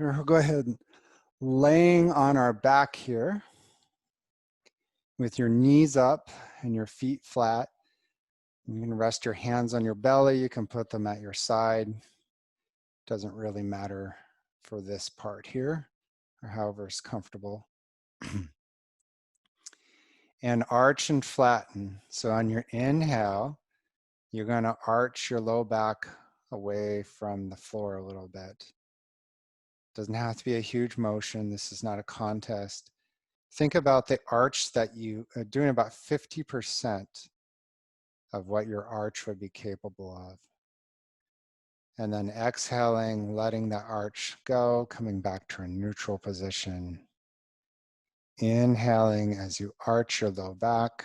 We'll go ahead and laying on our back here with your knees up and your feet flat. You can rest your hands on your belly. You can put them at your side. Doesn't really matter for this part here, or however is comfortable. And arch and flatten. So on your inhale, you're going to arch your low back away from the floor a little bit. Doesn't have to be a huge motion. This is not a contest. Think about the arch that you are doing about 50% of what your arch would be capable of. And then exhaling, letting the arch go, coming back to a neutral position. Inhaling as you arch your low back.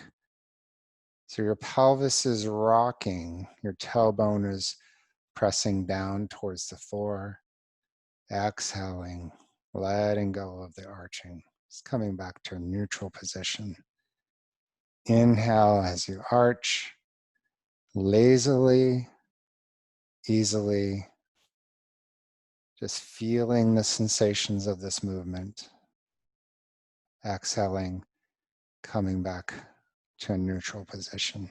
So your pelvis is rocking, your tailbone is pressing down towards the floor. Exhaling, letting go of the arching. It's coming back to a neutral position. Inhale as you arch, lazily, easily, just feeling the sensations of this movement. Exhaling, coming back to a neutral position.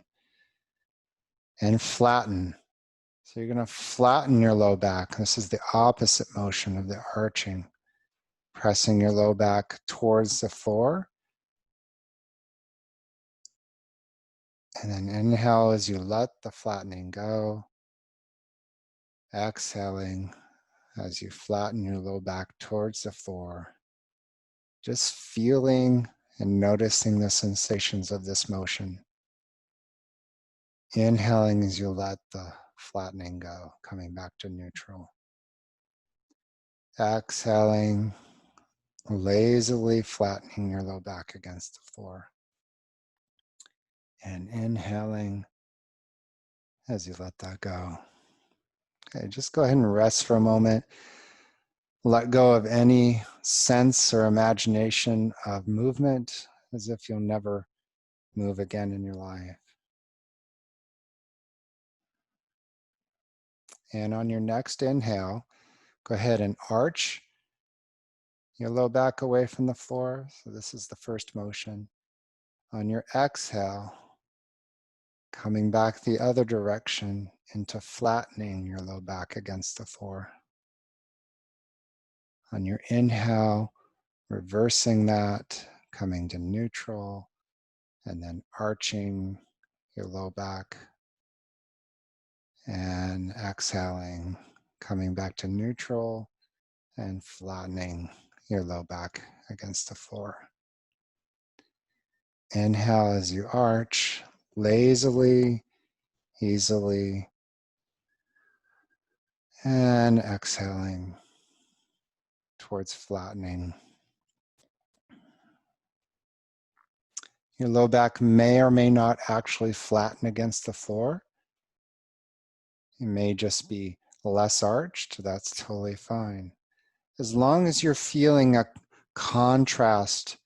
And flatten. So you're going to flatten your low back. This is the opposite motion of the arching. Pressing your low back towards the floor. And then inhale as you let the flattening go. Exhaling as you flatten your low back towards the floor. Just feeling and noticing the sensations of this motion. Inhaling as you let the flattening go, coming back to neutral. Exhaling, lazily flattening your low back against the floor. And inhaling as you let that go. Okay, just go ahead and rest for a moment. Let go of any sense or imagination of movement, as if you'll never move again in your life. And on your next inhale, go ahead and arch your low back away from the floor. So this is the first motion. On your exhale, coming back the other direction into flattening your low back against the floor. On your inhale, reversing that, coming to neutral, and then arching your low back. And exhaling, coming back to neutral and flattening your low back against the floor. Inhale as you arch, lazily, easily, and exhaling towards flattening. Your low back may or may not actually flatten against the floor. It may just be less arched. That's totally fine. As long as you're feeling a contrast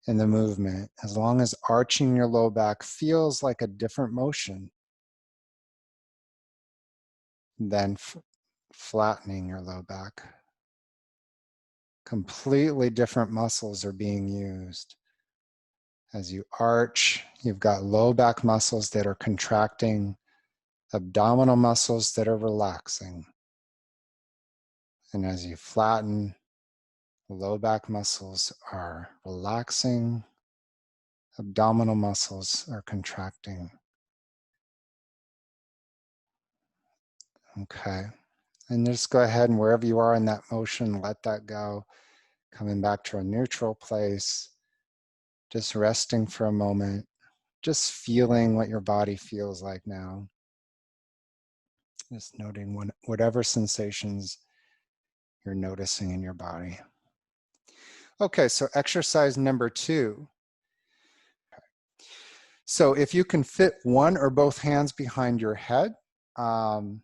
in the movement, as long as arching your low back feels like a different motion than flattening your low back. Completely different muscles are being used. As you arch, you've got low back muscles that are contracting, abdominal muscles that are relaxing. And as you flatten, low back muscles are relaxing, abdominal muscles are contracting. Okay, and just go ahead and wherever you are in that motion, let that go. Coming back to a neutral place, just resting for a moment, just feeling what your body feels like now. Just noting whatever sensations you're noticing in your body. Okay, so exercise number 2. So if you can fit one or both hands behind your head, in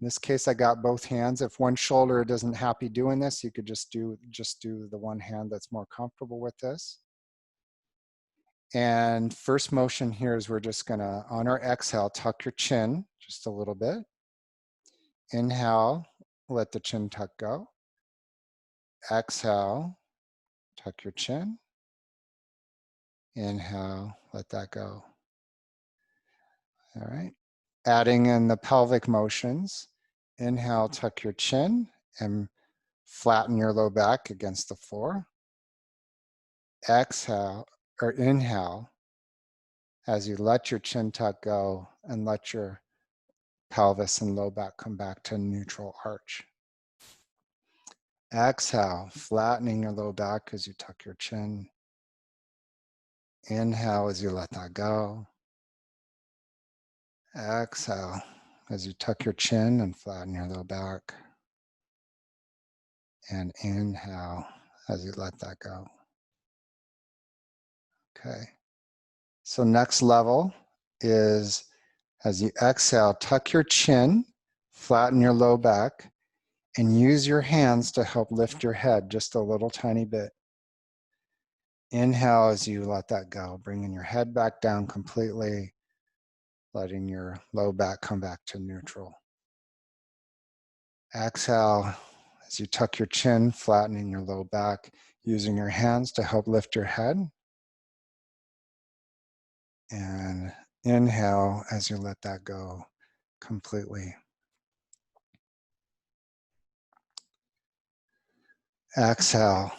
this case, I got both hands. If one shoulder isn't happy doing this, you could just do the one hand that's more comfortable with this. And first motion here is we're just gonna, on our exhale, tuck your chin just a little bit. Inhale, let the chin tuck go. Exhale, tuck your chin. Inhale, let that go. All right. Adding in the pelvic motions. Inhale, tuck your chin and flatten your low back against the floor. Exhale, or inhale, as you let your chin tuck go and let your pelvis and low back come back to neutral arch. Exhale, flattening your low back as you tuck your chin. Inhale as you let that go. Exhale as you tuck your chin and flatten your low back. And inhale as you let that go. Okay. So next level is as you exhale, tuck your chin, flatten your low back, and use your hands to help lift your head just a little tiny bit. Inhale as you let that go, bringing your head back down completely, letting your low back come back to neutral. Exhale as you tuck your chin, flattening your low back, using your hands to help lift your head. And inhale as you let that go completely. Exhale,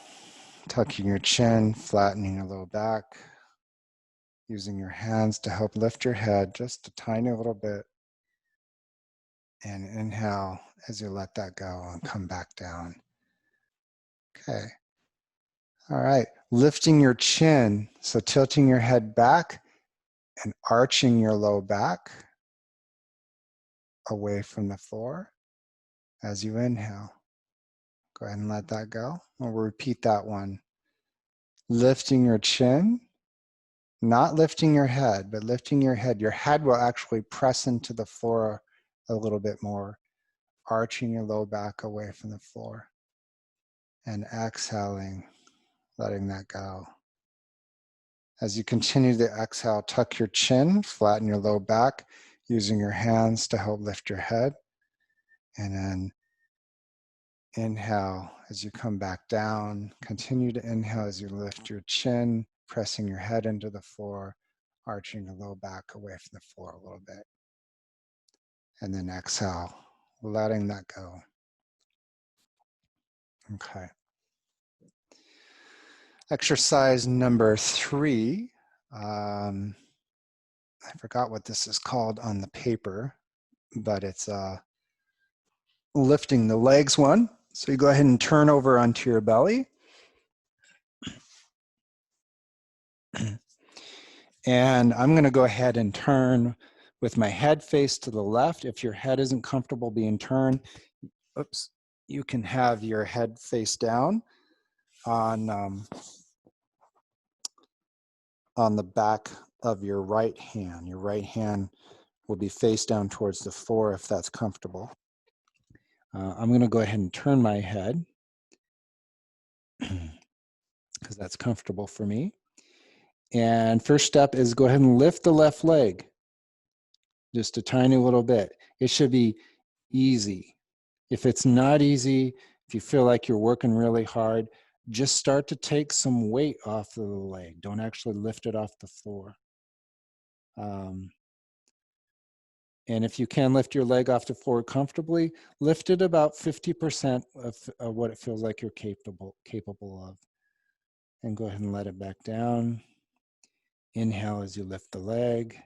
tucking your chin, flattening your low back, using your hands to help lift your head just a tiny little bit. And inhale as you let that go and come back down. Okay. All right. Lifting your chin, so tilting your head back and arching your low back away from the floor as you inhale. Go ahead and let that go. We'll repeat that one. Lifting your chin, not lifting your head, but lifting your head. Your head will actually press into the floor a little bit more, arching your low back away from the floor. And exhaling, letting that go. As you continue to exhale, tuck your chin, flatten your low back, using your hands to help lift your head. And then inhale as you come back down. Continue to inhale as you lift your chin, pressing your head into the floor, arching your low back away from the floor a little bit. And then exhale, letting that go. Okay. Exercise number 3. I forgot what this is called on the paper, but it's lifting the legs one. So you go ahead and turn over onto your belly. And I'm going to go ahead and turn with my head face to the left. If your head isn't comfortable being turned, oops, you can have your head face down on the back of your right hand. Your right hand will be face down towards the floor if that's comfortable. I'm going to go ahead and turn my head because that's comfortable for me. And first step is go ahead and lift the left leg just a tiny little bit. It should be easy. If it's not easy, if you feel like you're working really hard, just start to take some weight off of the leg. Don't actually lift it off the floor. And if you can lift your leg off the floor comfortably, lift it about 50% of what it feels like you're capable of. And go ahead and let it back down. Inhale as you lift the leg.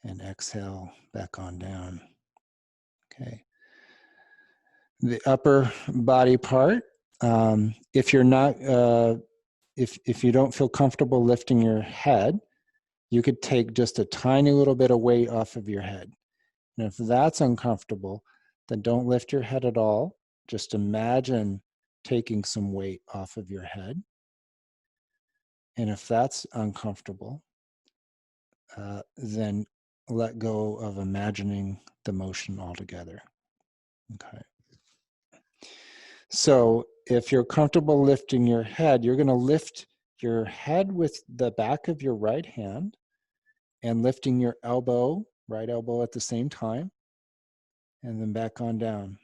And exhale back on down. Okay. The upper body part, if you're not, if you don't feel comfortable lifting your head, you could take just a tiny little bit of weight off of your head. And if that's uncomfortable, then don't lift your head at all. Just imagine taking some weight off of your head. And if that's uncomfortable, then let go of imagining the motion altogether. Okay. So if you're comfortable lifting your head, you're going to lift your head with the back of your right hand and lifting your elbow, right elbow at the same time, and then back on down.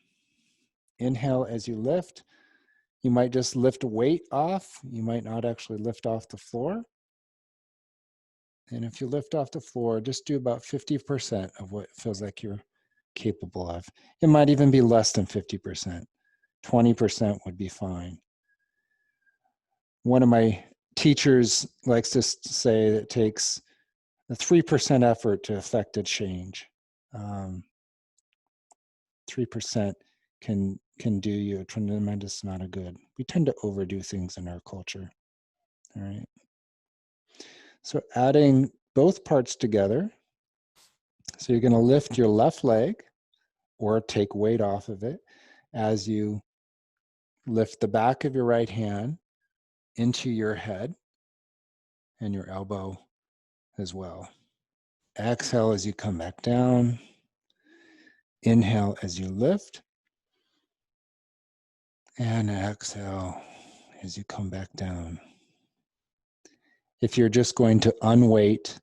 Inhale as you lift, You might just lift a weight off. You might not actually lift off the floor. And if you lift off the floor, just do about 50% of what it feels like you're capable of. It might even be less than 50%. 20% would be fine. One of my teachers likes to say that it takes a 3% effort to affect a change. 3% can do you a tremendous amount of good. We tend to overdo things in our culture. All right. So adding both parts together. So you're going to lift your left leg or take weight off of it as you lift the back of your right hand into your head and your elbow as well. Exhale as you come back down. Inhale as you lift. And exhale as you come back down. If you're just going to unweight,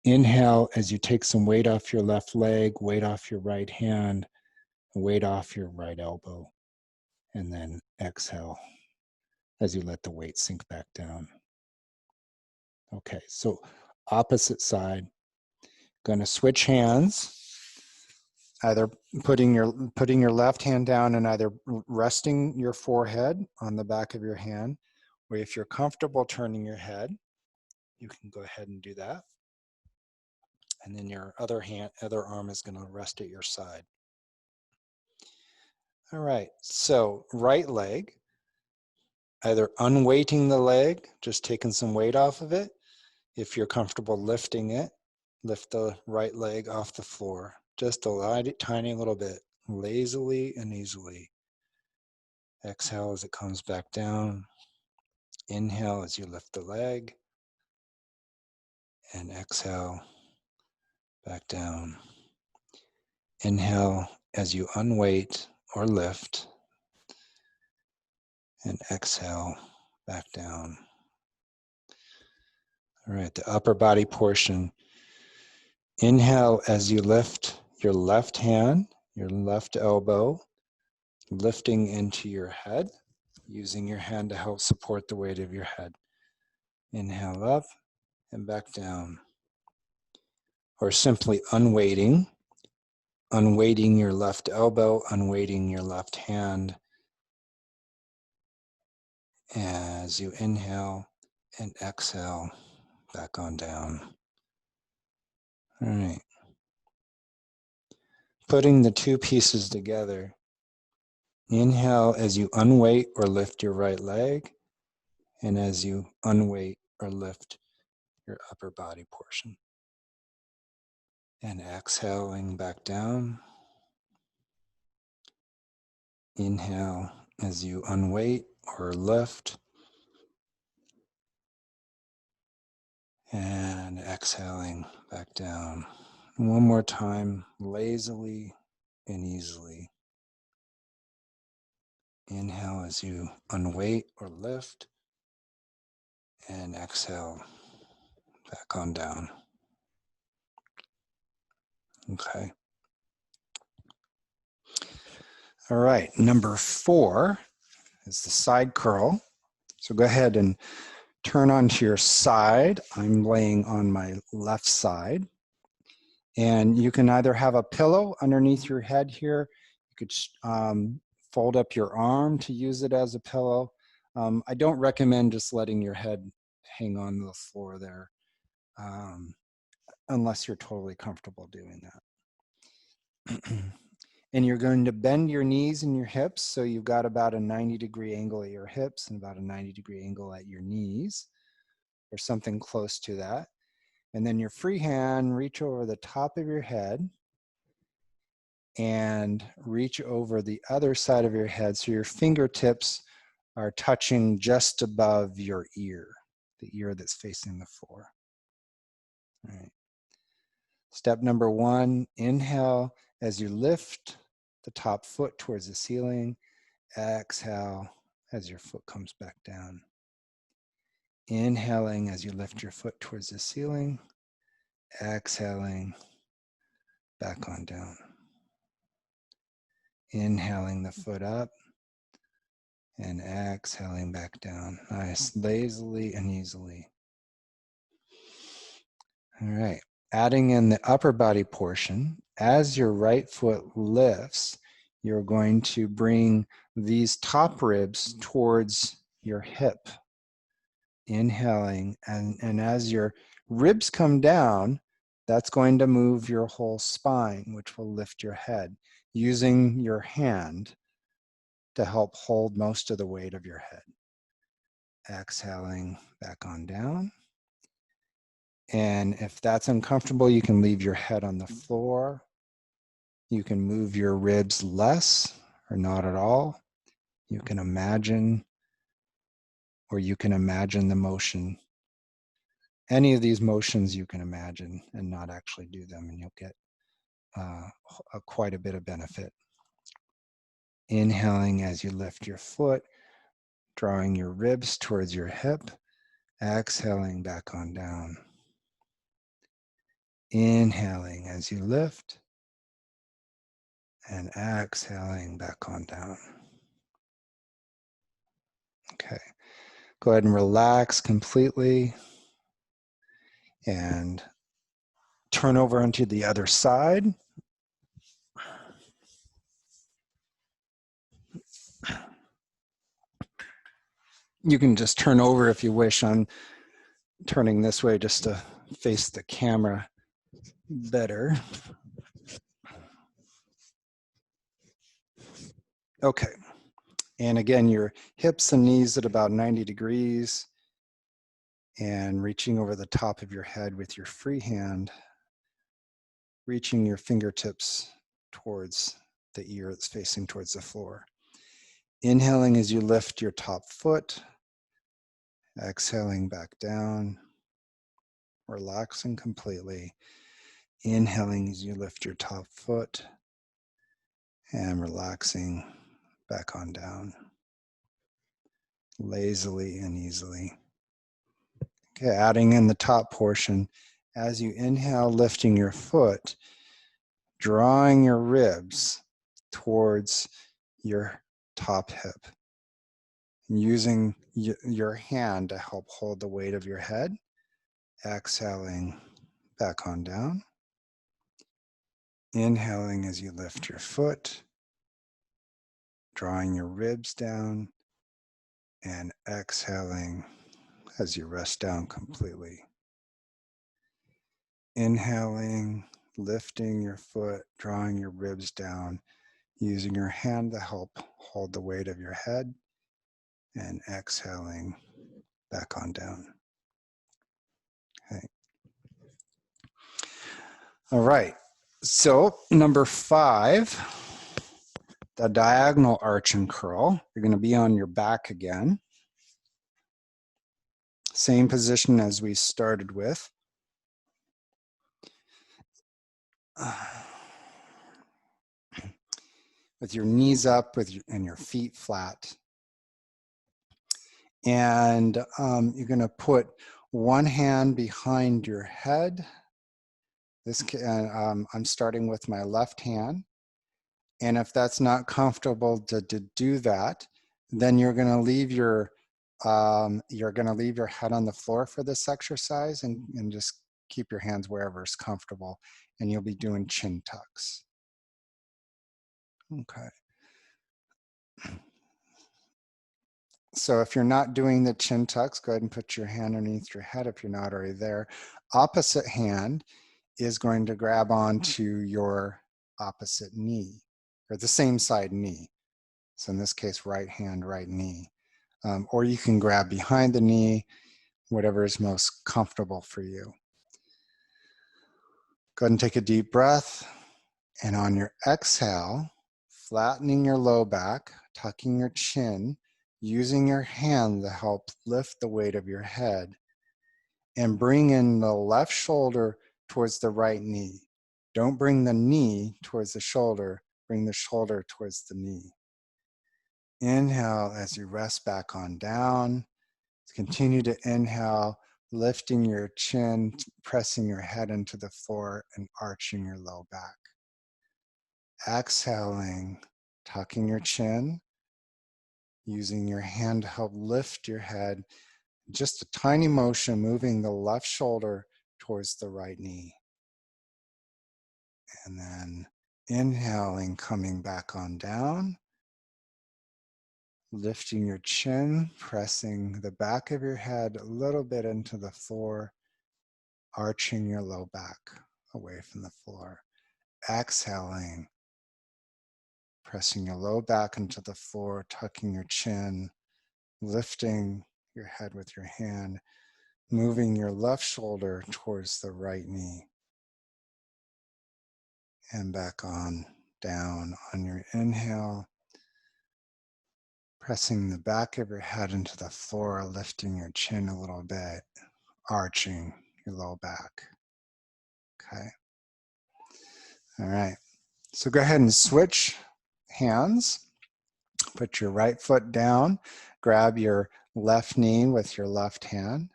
inhale as you take some weight off your left leg, weight off your right hand, weight off your right elbow. And then exhale as you let the weight sink back down. Okay, so opposite side. Going to switch hands. Either putting your left hand down and either resting your forehead on the back of your hand, or if you're comfortable turning your head, you can go ahead and do that. And then your other arm is going to rest at your side. All right, so right leg, either unweighting the leg, just taking some weight off of it. If you're comfortable lifting it, lift the right leg off the floor, just a tiny little bit, lazily and easily. Exhale as it comes back down. Inhale as you lift the leg. And exhale back down. Inhale as you unweight or lift. And exhale back down. All right, the upper body portion. Inhale as you lift your left hand, your left elbow, lifting into your head, using your hand to help support the weight of your head. Inhale up and back down. Or simply unweighting your left elbow, unweighting your left hand as you inhale and exhale back on down. All right. Putting the two pieces together. Inhale as you unweight or lift your right leg, and as you unweight or lift your upper body portion. And exhaling back down. Inhale as you unweight or lift. And exhaling back down. One more time, lazily and easily. Inhale as you unweight or lift. And exhale back on down. Okay. All right, number 4 is the side curl. So go ahead and turn onto your side. I'm laying on my left side. And you can either have a pillow underneath your head here. You could fold up your arm to use it as a pillow. I don't recommend just letting your head hang on the floor there unless you're totally comfortable doing that. And you're going to bend your knees and your hips. So you've got about a 90-degree angle at your hips and about a 90-degree angle at your knees, or something close to that. And then your free hand, reach over the top of your head and reach over the other side of your head. So your fingertips are touching just above your ear, the ear that's facing the floor. All right. Step number 1, inhale as you lift the top foot towards the ceiling. Exhale as your foot comes back down. Inhaling as you lift your foot towards the ceiling. Exhaling back on down. Inhaling the foot up And exhaling back down. Nice, lazily and easily. All right, adding in the upper body portion. As your right foot lifts, you're going to bring these top ribs towards your hip. Inhaling, and as your ribs come down, that's going to move your whole spine, which will lift your head, using your hand to help hold most of the weight of your head. Exhaling back on down. And if that's uncomfortable, you can leave your head on the floor. You can move your ribs less or not at all. You can imagine, or you can imagine the motion. Any of these motions you can imagine and not actually do them, and you'll get quite a bit of benefit. Inhaling as you lift your foot, drawing your ribs towards your hip. Exhaling back on down. Inhaling as you lift, and exhaling back on down. Okay, go ahead and relax completely and turn over onto the other side. You can just turn over if you wish. I'm turning this way just to face the camera better. Okay, and again, your hips and knees at about 90 degrees, and reaching over the top of your head with your free hand, reaching your fingertips towards the ear that's facing towards the floor. Inhaling as you lift your top foot, exhaling back down, relaxing completely. Inhaling as you lift your top foot and relaxing back on down, lazily and easily. Okay, adding in the top portion. As you inhale, lifting your foot, drawing your ribs towards your top hip, and using your hand to help hold the weight of your head. Exhaling back on down. Inhaling as you lift your foot, drawing your ribs down, and exhaling as you rest down completely. Inhaling, lifting your foot, drawing your ribs down, using your hand to help hold the weight of your head, and exhaling back on down. Okay. All right. So number 5, the diagonal arch and curl. You're going to be on your back again. Same position as we started with. With your knees up and your feet flat. And you're going to put one hand behind your head. I'm starting with my left hand. And if that's not comfortable to do that, then you're going to leave your head on the floor for this exercise, and just keep your hands wherever is comfortable, and you'll be doing chin tucks. Okay. So if you're not doing the chin tucks, go ahead and put your hand underneath your head if you're not already there. Opposite hand is going to grab onto your opposite knee, or the same side knee. So in this case, right hand, right knee. Or you can grab behind the knee, whatever is most comfortable for you. Go ahead and take a deep breath. And on your exhale, flattening your low back, tucking your chin, using your hand to help lift the weight of your head, and bring in the left shoulder towards the right knee. Don't bring the knee towards the shoulder, bring the shoulder towards the knee. Inhale as you rest back on down. Continue to inhale, lifting your chin, pressing your head into the floor, and arching your low back. Exhaling, tucking your chin, using your hand to help lift your head. Just a tiny motion, moving the left shoulder towards the right knee. And then inhaling, coming back on down. Lifting your chin, pressing the back of your head a little bit into the floor, arching your low back away from the floor. Exhaling, pressing your low back into the floor, tucking your chin, lifting your head with your hand, moving your left shoulder towards the right knee. And back on down on your inhale, pressing the back of your head into the floor, lifting your chin a little bit, arching your low back. Okay. All right. So go ahead and switch hands. Put your right foot down, grab your left knee with your left hand,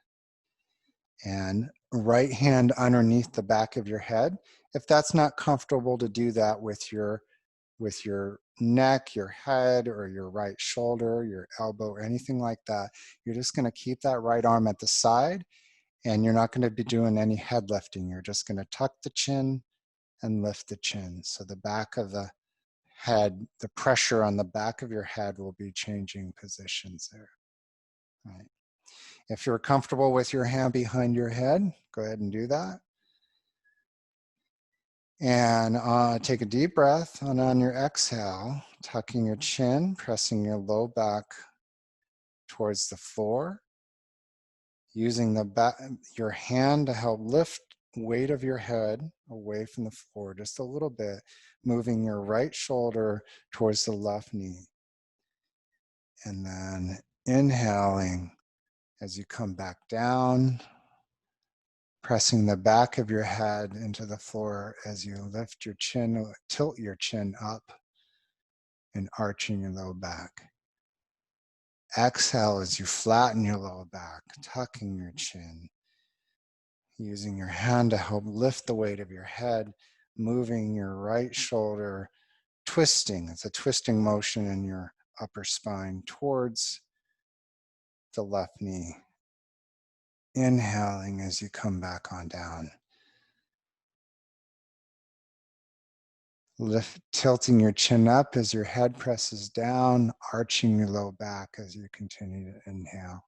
and right hand underneath the back of your head. If that's not comfortable to do that with your neck, your head, or your right shoulder, your elbow, or anything like that, you're just going to keep that right arm at the side, and you're not going to be doing any head lifting. You're just going to tuck the chin and lift the chin. So the back of the head, the pressure on the back of your head will be changing positions there. All right. If you're comfortable with your hand behind your head, go ahead and do that. And take a deep breath, and on your exhale, tucking your chin, pressing your low back towards the floor, using your hand to help lift weight of your head away from the floor just a little bit, moving your right shoulder towards the left knee. And then inhaling as you come back down, pressing the back of your head into the floor as you lift your chin, tilt your chin up, and arching your low back. Exhale as you flatten your low back, tucking your chin, using your hand to help lift the weight of your head, moving your right shoulder, twisting. It's a twisting motion in your upper spine towards the left knee. Inhaling as you come back on down. Tilting your chin up as your head presses down, arching your low back as you continue to inhale.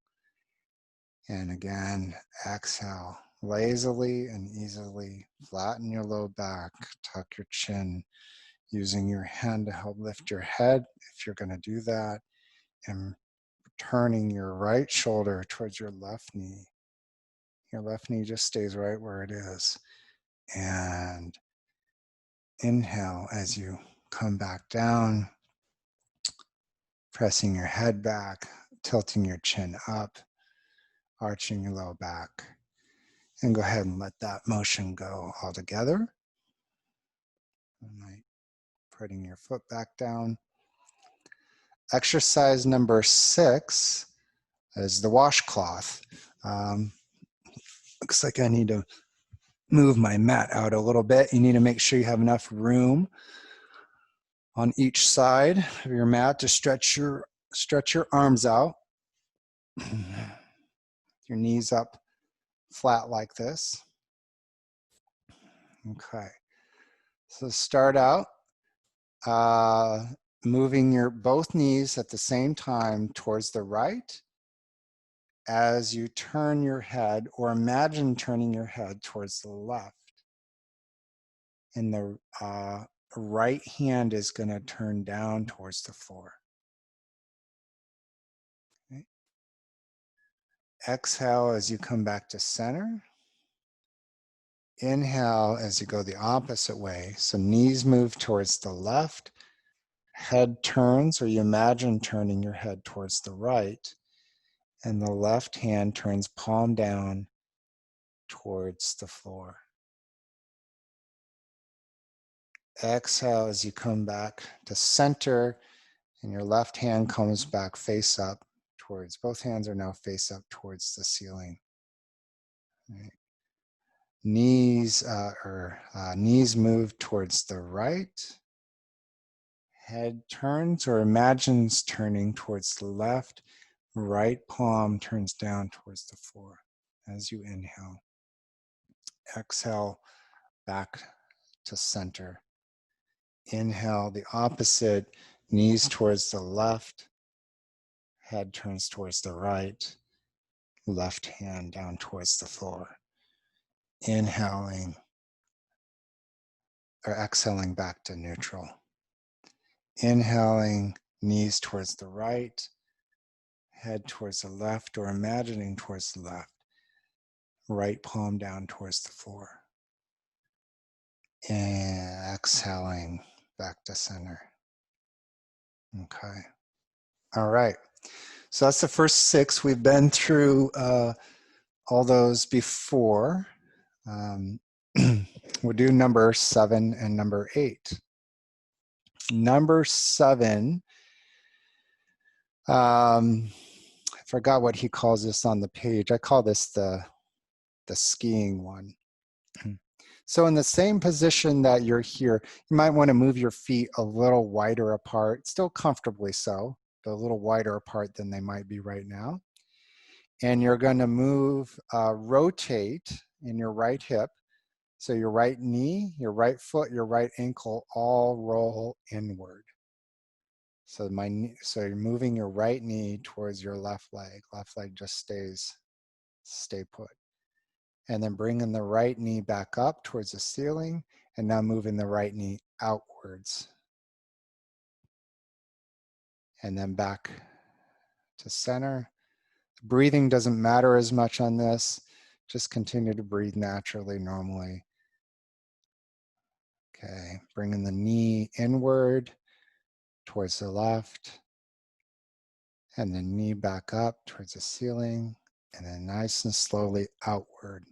And again, exhale, lazily and easily flatten your low back, tuck your chin, using your hand to help lift your head if you're going to do that, and turning your right shoulder towards your left knee. Your left knee just stays right where it is. And inhale as you come back down, pressing your head back, tilting your chin up, arching your low back. And go ahead and let that motion go all together. Putting your foot back down. Exercise number 6 is the washcloth. Looks like I need to move my mat out a little bit. You need to make sure you have enough room on each side of your mat to stretch your arms out. Your knees up flat like this. Okay. So start out moving your both knees at the same time towards the right as you turn your head, or imagine turning your head towards the left. And the right hand is going to turn down towards the floor. Okay. Exhale as you come back to center. Inhale as you go the opposite way. So knees move towards the left, head turns, or you imagine turning your head towards the right, and the left hand turns palm down towards the floor. Exhale as you come back to center, and your left hand comes back face up towards, both hands are now face up towards the ceiling. Right. Knees move towards the right, Head turns or imagines turning towards the left. Right palm turns down towards the floor as you inhale. Exhale back to center. Inhale the opposite, knees towards the left. Head turns towards the right. Left hand down towards the floor. Inhaling or exhaling back to neutral. Inhaling, knees towards the right, head towards the left or imagining towards the left. Right palm down towards the floor. And exhaling back to center. Okay. All right. So that's the first 6. We've been through all those before. We'll do number 7 and number 8. Number 7, I forgot what he calls this on the page. I call this the skiing one. So in the same position that you're here, you might want to move your feet a little wider apart, still comfortably so, but a little wider apart than they might be right now. And you're going to move, rotate in your right hip. So your right knee, your right foot, your right ankle all roll inward. So so you're moving your right knee towards your left leg. Left leg just stay put. And then bringing the right knee back up towards the ceiling, and now moving the right knee outwards. And then back to center. Breathing doesn't matter as much on this. Just continue to breathe naturally, normally. Okay, bringing the knee inward towards the left, and the knee back up towards the ceiling, and then nice and slowly outward.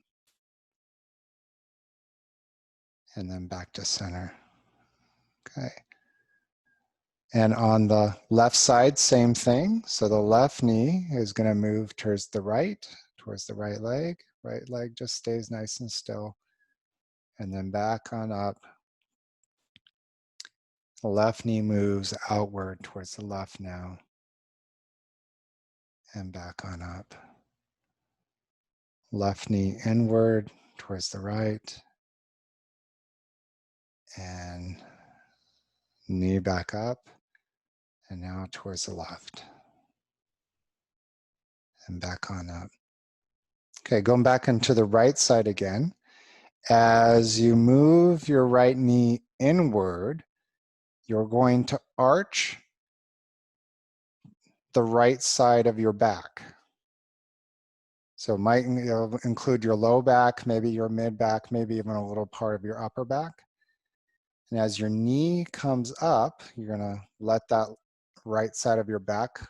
And then back to center. Okay. And on the left side, same thing. So the left knee is going to move towards the right leg. Right leg just stays nice and still. And then back on up. The left knee moves outward towards the left now. And back on up. Left knee inward towards the right. And knee back up. And now towards the left. And back on up. Okay, going back into the right side again. As you move your right knee inward, you're going to arch the right side of your back. So it might include your low back, maybe your mid back, maybe even a little part of your upper back. And as your knee comes up, you're gonna let that right side of your back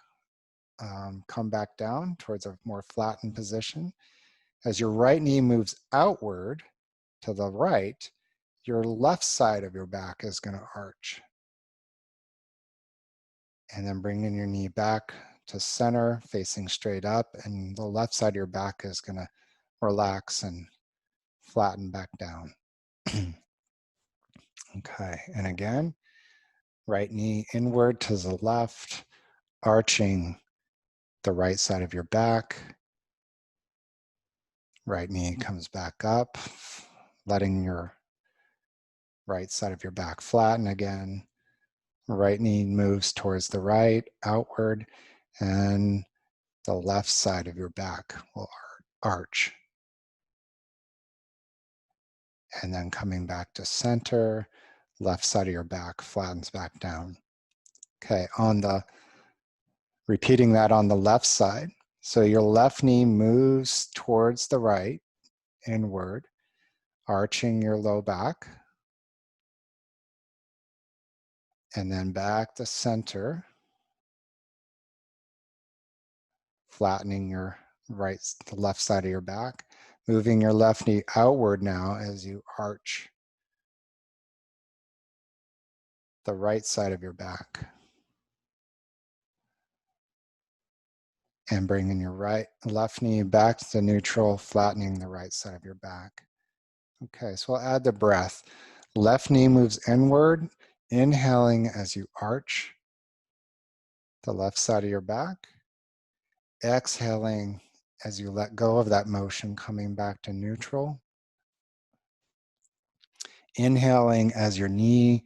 come back down towards a more flattened position. As your right knee moves outward to the right, your left side of your back is gonna arch. And then bringing your knee back to center, facing straight up, and the left side of your back is gonna relax and flatten back down. Okay, and again, right knee inward to the left, arching the right side of your back. Right knee comes back up, letting your right side of your back flatten again. Right knee moves towards the right, outward, and the left side of your back will arch. And then coming back to center, left side of your back flattens back down. Okay, repeating that on the left side. So your left knee moves towards the right, inward, arching your low back. And then back to center, flattening your the left side of your back, moving your left knee outward now as you arch the right side of your back. And bringing your left knee back to neutral, flattening the right side of your back. Okay, so I'll add the breath. Left knee moves inward, Inhaling as you arch the left side of your back. Exhaling as you let go of that motion, coming back to neutral. Inhaling as your knee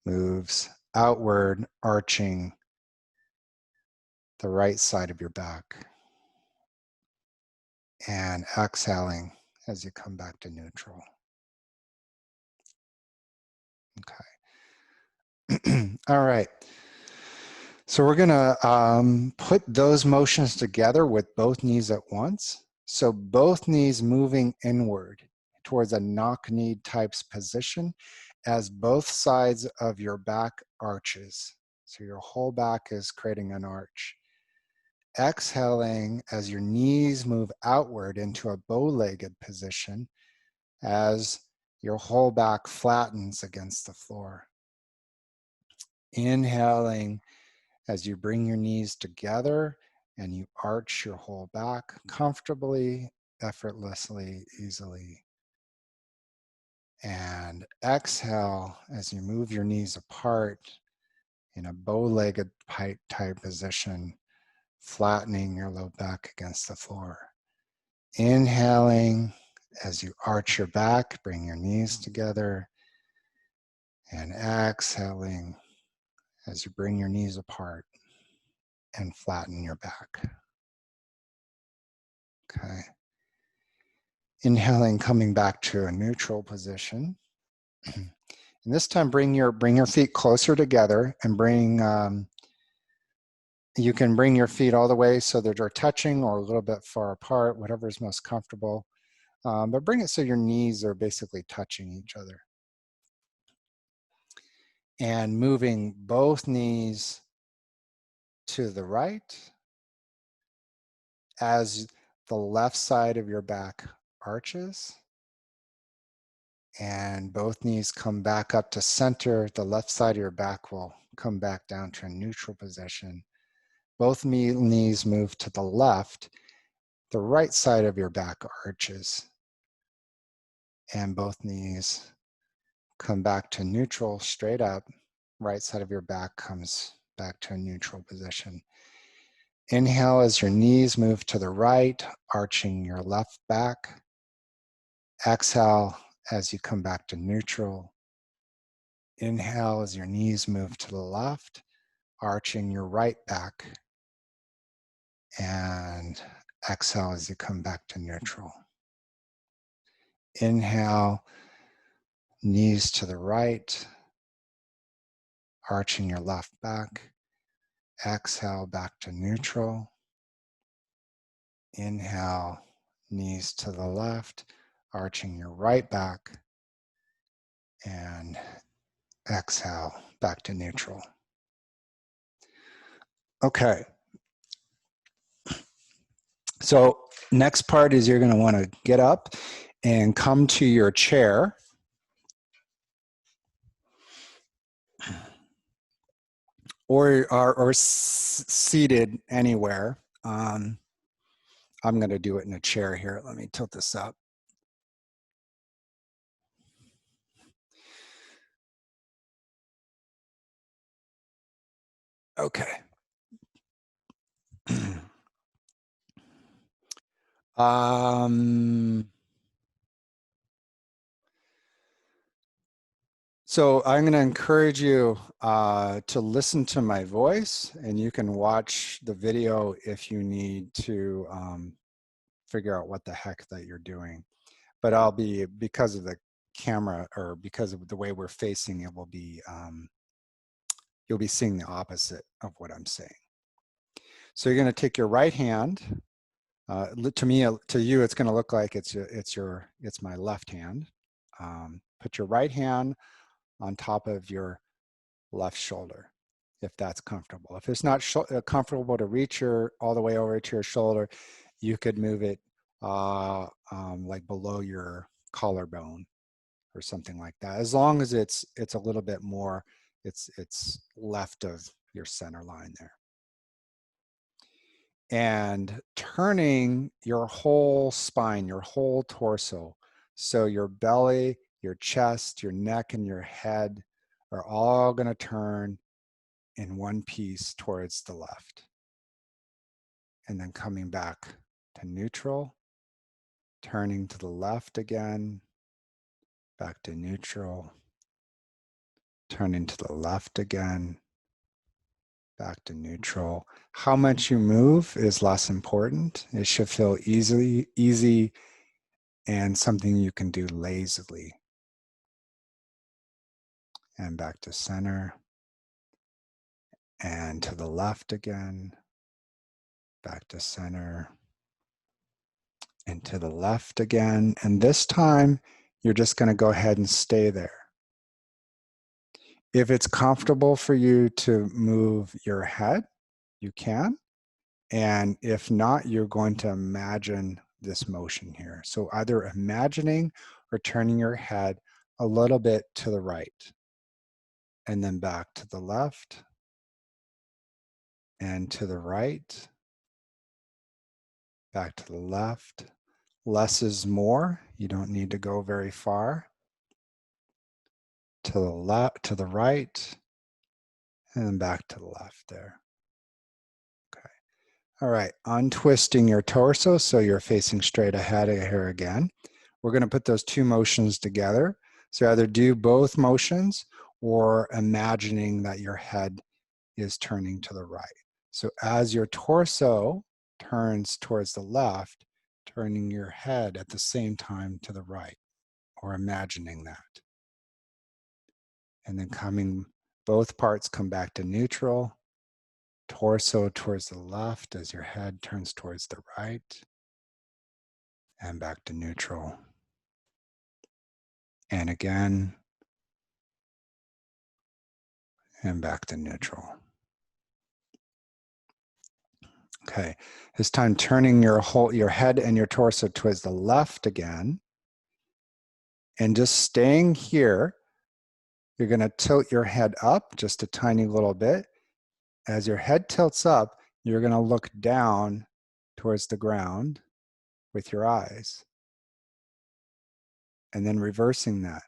moves outward, arching the right side of your back. And exhaling as you come back to neutral. Okay. All right. So we're gonna put those motions together with both knees at once. So both knees moving inward towards a knock-knee types position as both sides of your back arches. So your whole back is creating an arch. Exhaling as your knees move outward into a bow-legged position as your whole back flattens against the floor. Inhaling as you bring your knees together and you arch your whole back comfortably, effortlessly, easily. And exhale as you move your knees apart in a bow-legged type position, flattening your low back against the floor. Inhaling as you arch your back, bring your knees together. And exhaling as you bring your knees apart and flatten your back. Okay. Inhaling, coming back to a neutral position. And this time, bring your feet closer together and you can bring your feet all the way so that they're touching or a little bit far apart, whatever is most comfortable. But bring it so your knees are basically touching each other. And moving both knees to the right as the left side of your back arches. And both knees come back up to center. The left side of your back will come back down to a neutral position. Both knees move to the left. The right side of your back arches. And both knees come back to neutral, straight up. Right side of your back comes back to a neutral position. Inhale as your knees move to the right, arching your left back. Exhale as you come back to neutral. Inhale as your knees move to the left, arching your right back. And exhale as you come back to neutral. Inhale, knees to the right, arching your left back. Exhale, back to neutral. Inhale, knees to the left, arching your right back. And exhale, back to neutral. Okay. So next part is you're going to want to get up and come to your chair. Or seated anywhere. I'm going to do it in a chair here. Let me tilt this up. Okay. So I'm going to encourage you to listen to my voice, and you can watch the video if you need to figure out what the heck that you're doing. But I'll be, because of the camera or because of the way we're facing, it will be, you'll be seeing the opposite of what I'm saying. So you're going to take your right hand. To me, to you, it's going to look like it's my left hand. Put your right hand on top of your left shoulder, if that's comfortable. If it's not comfortable to reach all the way over to your shoulder, you could move it like below your collarbone or something like that. As long as it's a little bit more, it's left of your center line there. And turning your whole spine, your whole torso. So your belly, your chest, your neck, and your head are all going to turn in one piece towards the left. And then coming back to neutral, turning to the left again, back to neutral, turning to the left again, back to neutral. How much you move is less important. It should feel easy and something you can do lazily. And back to center, and to the left again, back to center, and to the left again. And this time, you're just going to go ahead and stay there. If it's comfortable for you to move your head, you can. And if not, you're going to imagine this motion here. So either imagining or turning your head a little bit to the right, and then back to the left, and to the right, back to the left. Less is more. You don't need to go very far. To the left, to the right, and then back to the left there. Okay. All right, untwisting your torso so you're facing straight ahead here again. We're going to put those two motions together. So either do both motions or imagining that your head is turning to the right. So as your torso turns towards the left, turning your head at the same time to the right, or imagining that. And then both parts come back to neutral, torso towards the left as your head turns towards the right, and back to neutral. And again, and back to neutral. Okay, this time turning your head and your torso towards the left again, and just staying here. You're going to tilt your head up just a tiny little bit. As your head tilts up, you're going to look down towards the ground with your eyes. And then reversing that,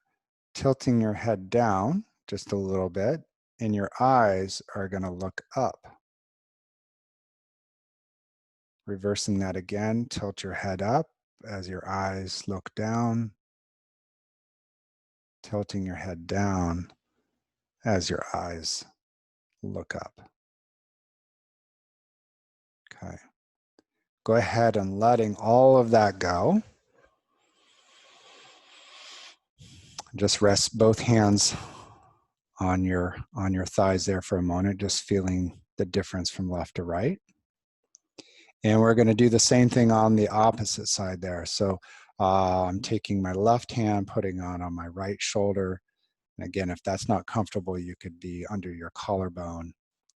tilting your head down just a little bit, and your eyes are going to look up. Reversing that again, tilt your head up as your eyes look down, tilting your head down as your eyes look up. Okay. Go ahead and letting all of that go. Just rest both hands on your thighs there for a moment, just feeling the difference from left to right. And we're going to do the same thing on the opposite side there. So I'm taking my left hand, putting on my right shoulder. And again, if that's not comfortable, you could be under your collarbone,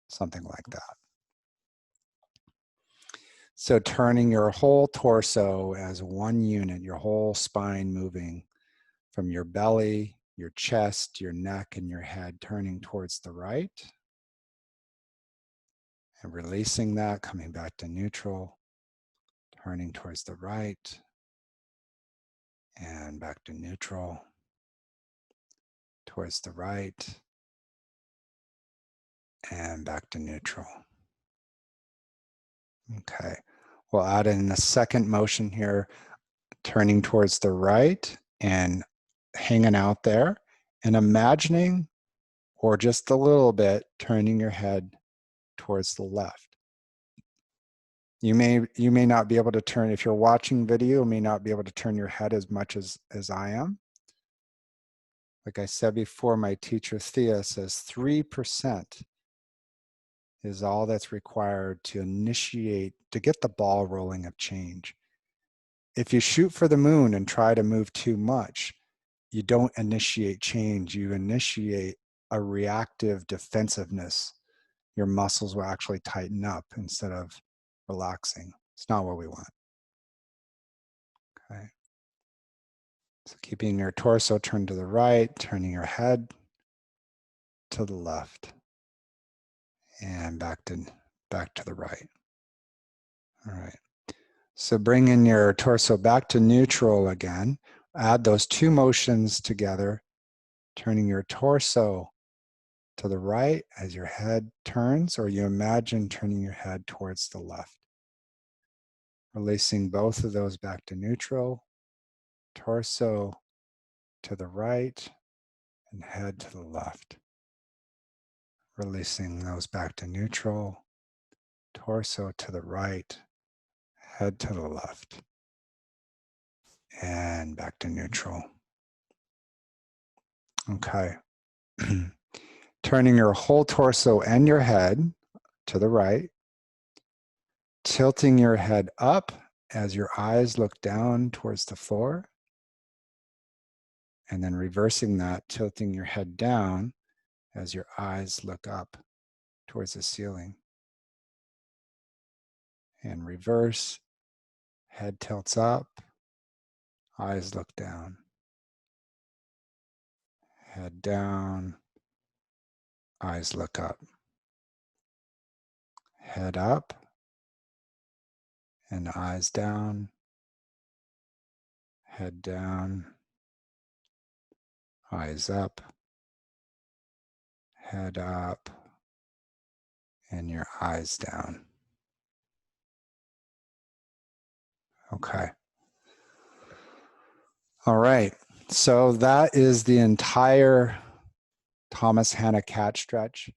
something like that. So turning your whole torso as one unit, your whole spine moving from your belly, your chest, your neck, and your head, turning towards the right. And releasing that, coming back to neutral, turning towards the right, and back to neutral, towards the right, and back to neutral. Okay, we'll add in the second motion here, turning towards the right and hanging out there, and imagining, or just a little bit, turning your head towards the left. You may not be able to turn, if you're watching video, you may not be able to turn your head as much as I am. Like I said before, my teacher Thea says 3% is all that's required to initiate, to get the ball rolling of change. If you shoot for the moon and try to move too much, you don't initiate change, you initiate a reactive defensiveness. Your muscles will actually tighten up instead of relaxing. It's not what we want. Okay. So keeping your torso turned to the right, turning your head to the left, and back to the right. All right. So bringing your torso back to neutral again. Add those two motions together, turning your torso to the right as your head turns, or you imagine turning your head towards the left. Releasing both of those back to neutral, torso to the right and head to the left. Releasing those back to neutral, torso to the right, head to the left, and back to neutral. Okay. Turning your whole torso and your head to the right, tilting your head up as your eyes look down towards the floor, and then reversing that, tilting your head down as your eyes look up towards the ceiling. And reverse, head tilts up, eyes look down. Head down, eyes look up. Head up and eyes down. Head down, eyes up. Head up and your eyes down. Okay. All right. So that is the entire Thomas Hanna cat stretch.